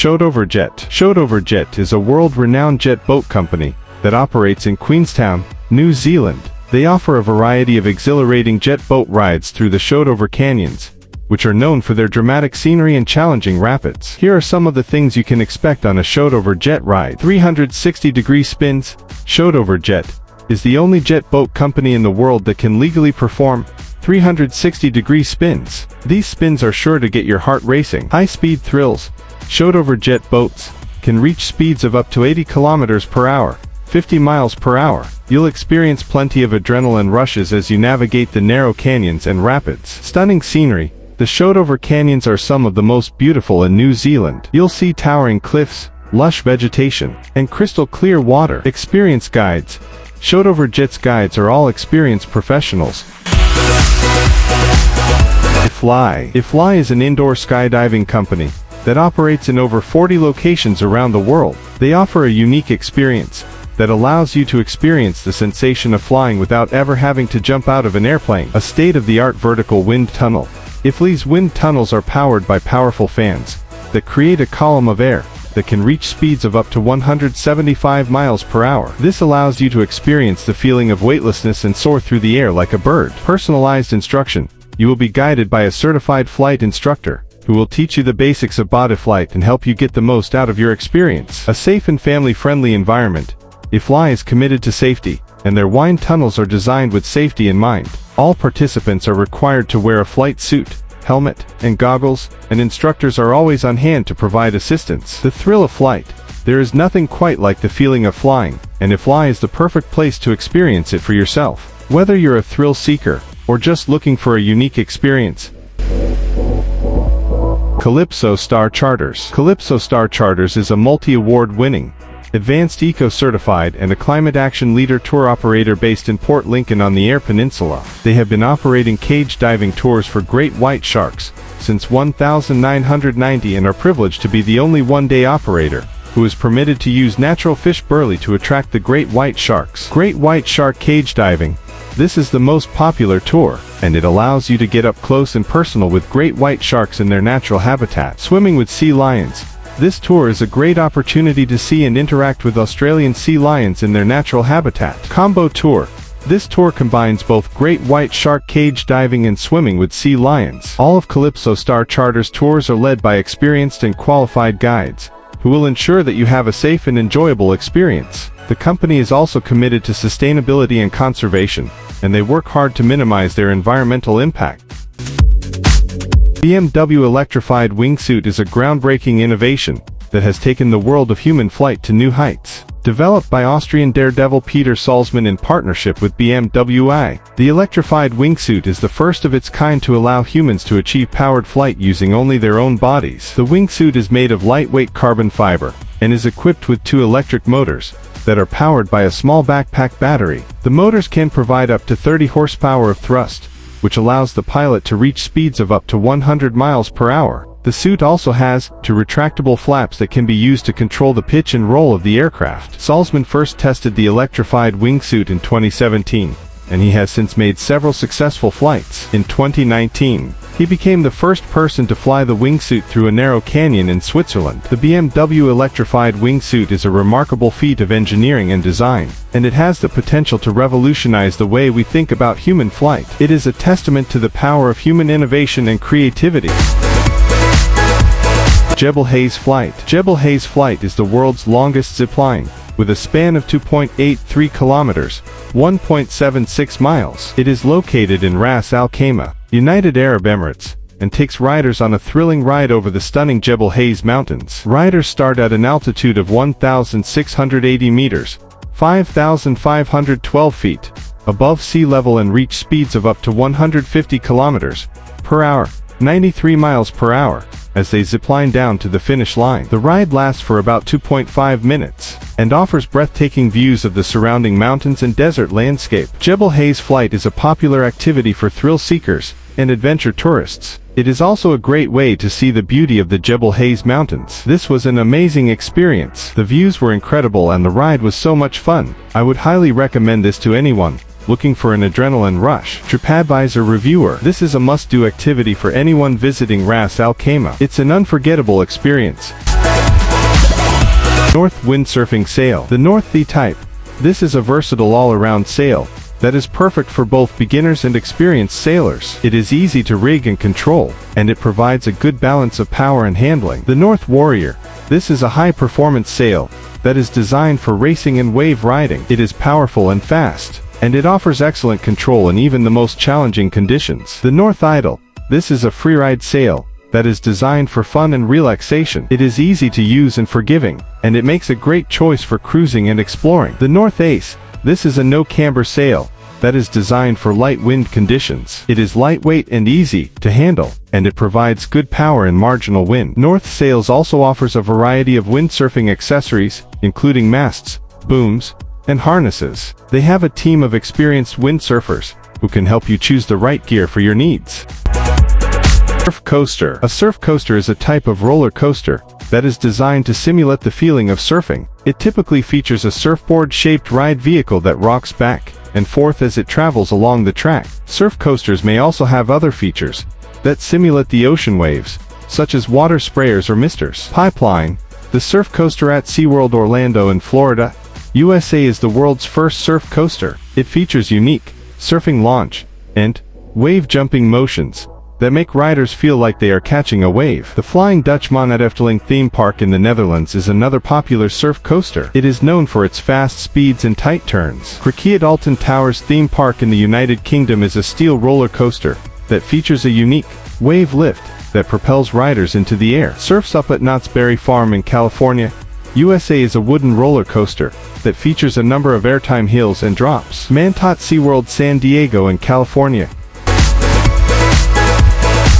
Shotover Jet. Shotover Jet is a world-renowned jet boat company that operates in Queenstown, New Zealand. They offer a variety of exhilarating jet boat rides through the Shotover Canyons, which are known for their dramatic scenery and challenging rapids. Here are some of the things you can expect on a Shotover Jet ride. 360-degree spins. Shotover Jet is the only jet boat company in the world that can legally perform 360-degree spins. These spins are sure to get your heart racing. High-speed thrills. Shotover Jet boats can reach speeds of up to 80 kilometers per hour, 50 miles per hour. You'll experience plenty of adrenaline rushes as you navigate the narrow canyons and rapids. Stunning scenery. The Shotover Canyons are some of the most beautiful in New Zealand. You'll see towering cliffs, lush vegetation, and crystal clear water. Experience guides. Shotover Jet's guides are all experienced professionals. iFLY. iFLY is an indoor skydiving company that operates in over 40 locations around the world. They offer a unique experience that allows you to experience the sensation of flying without ever having to jump out of an airplane. A state-of-the-art vertical wind tunnel. iFLY's wind tunnels are powered by powerful fans that create a column of air that can reach speeds of up to 175 miles per hour. This allows you to experience the feeling of weightlessness and soar through the air like a bird. Personalized instruction. You will be guided by a certified flight instructor who will teach you the basics of bodyflight and help you get the most out of your experience. A safe and family-friendly environment. iFLY is committed to safety, and their wind tunnels are designed with safety in mind. All participants are required to wear a flight suit, helmet, and goggles, and instructors are always on hand to provide assistance. The thrill of flight. There is nothing quite like the feeling of flying, and iFLY is the perfect place to experience it for yourself. Whether you're a thrill seeker or just looking for a unique experience. Calypso Star Charters. Calypso Star Charters is a multi-award-winning, advanced eco-certified and a climate action leader tour operator based in Port Lincoln on the Eyre Peninsula. They have been operating cage diving tours for great white sharks since 1990 and are privileged to be the only one-day operator who is permitted to use natural fish burley to attract the great white sharks. Great white shark cage diving. This is the most popular tour, and it allows you to get up close and personal with great white sharks in their natural habitat. Swimming with sea lions. This tour is a great opportunity to see and interact with Australian sea lions in their natural habitat. Combo Tour. This tour combines both great white shark cage diving and swimming with sea lions. All of Calypso Star Charters tours are led by experienced and qualified guides, who will ensure that you have a safe and enjoyable experience. The company is also committed to sustainability and conservation, and they work hard to minimize their environmental impact. BMW Electrified Wingsuit is a groundbreaking innovation that has taken the world of human flight to new heights. Developed by Austrian daredevil Peter Salzmann in partnership with BMW, the electrified wingsuit is the first of its kind to allow humans to achieve powered flight using only their own bodies. The wingsuit is made of lightweight carbon fiber and is equipped with 2 electric motors that are powered by a small backpack battery. The motors can provide up to 30 horsepower of thrust, which allows the pilot to reach speeds of up to 100 miles per hour. The suit also has 2 retractable flaps that can be used to control the pitch and roll of the aircraft. Salzmann first tested the electrified wingsuit in 2017, and he has since made several successful flights. In 2019, he became the first person to fly the wingsuit through a narrow canyon in Switzerland. The BMW electrified wingsuit is a remarkable feat of engineering and design, and it has the potential to revolutionize the way we think about human flight. It is a testament to the power of human innovation and creativity. Jebel Flight. Jebel Flight is the world's longest zipline, with a span of 2.83 kilometers, 1.76 miles. It is located in Ras Al Khaimah, United Arab Emirates, and takes riders on a thrilling ride over the stunning Jebel Hayes Mountains. Riders start at an altitude of 1,680 meters, 5,512 feet, above sea level and reach speeds of up to 150 kilometers per hour, 93 miles per hour, as they zipline down to the finish line. The ride lasts for about 2.5 minutes, and offers breathtaking views of the surrounding mountains and desert landscape. Jebel Hayes Flight is a popular activity for thrill seekers and adventure tourists. It is also a great way to see the beauty of the Jebel Hayes Mountains. This was an amazing experience. The views were incredible and the ride was so much fun. I would highly recommend this to anyone looking for an adrenaline rush. TripAdvisor Reviewer. This is a must-do activity for anyone visiting Ras Al Khaimah. It's an unforgettable experience. North Windsurfing Sail. The North The type. This is a versatile all-around sail that is perfect for both beginners and experienced sailors. It is easy to rig and control, and it provides a good balance of power and handling. The North Warrior. This is a high-performance sail that is designed for racing and wave riding. It is powerful and fast, and it offers excellent control in even the most challenging conditions. The North Idle. This is a freeride sail that is designed for fun and relaxation. It is easy to use and forgiving, and it makes a great choice for cruising and exploring. The North Ace. This is a no-camber sail that is designed for light wind conditions. It is lightweight and easy to handle, and it provides good power in marginal wind. North Sails also offers a variety of windsurfing accessories, including masts, booms, and harnesses. They have a team of experienced windsurfers who can help you choose the right gear for your needs. Surf Coaster. A surf coaster is a type of roller coaster that is designed to simulate the feeling of surfing. It typically features a surfboard-shaped ride vehicle that rocks back and forth as it travels along the track. Surf coasters may also have other features that simulate the ocean waves, such as water sprayers or misters. Pipeline. The surf coaster at SeaWorld Orlando in Florida, USA is the world's first surf coaster. It features unique surfing launch and wave jumping motions that make riders feel like they are catching a wave. The Flying Dutchman at Efteling theme park in the Netherlands is another popular surf coaster. It is known for its fast speeds and tight turns. Cricket Alton Towers theme park in the United Kingdom is a steel roller coaster that features a unique wave lift that propels riders into the air. Surf's Up at Knott's Berry Farm in California, USA is a wooden roller coaster that features a number of airtime hills and drops. Mantot SeaWorld San Diego in California,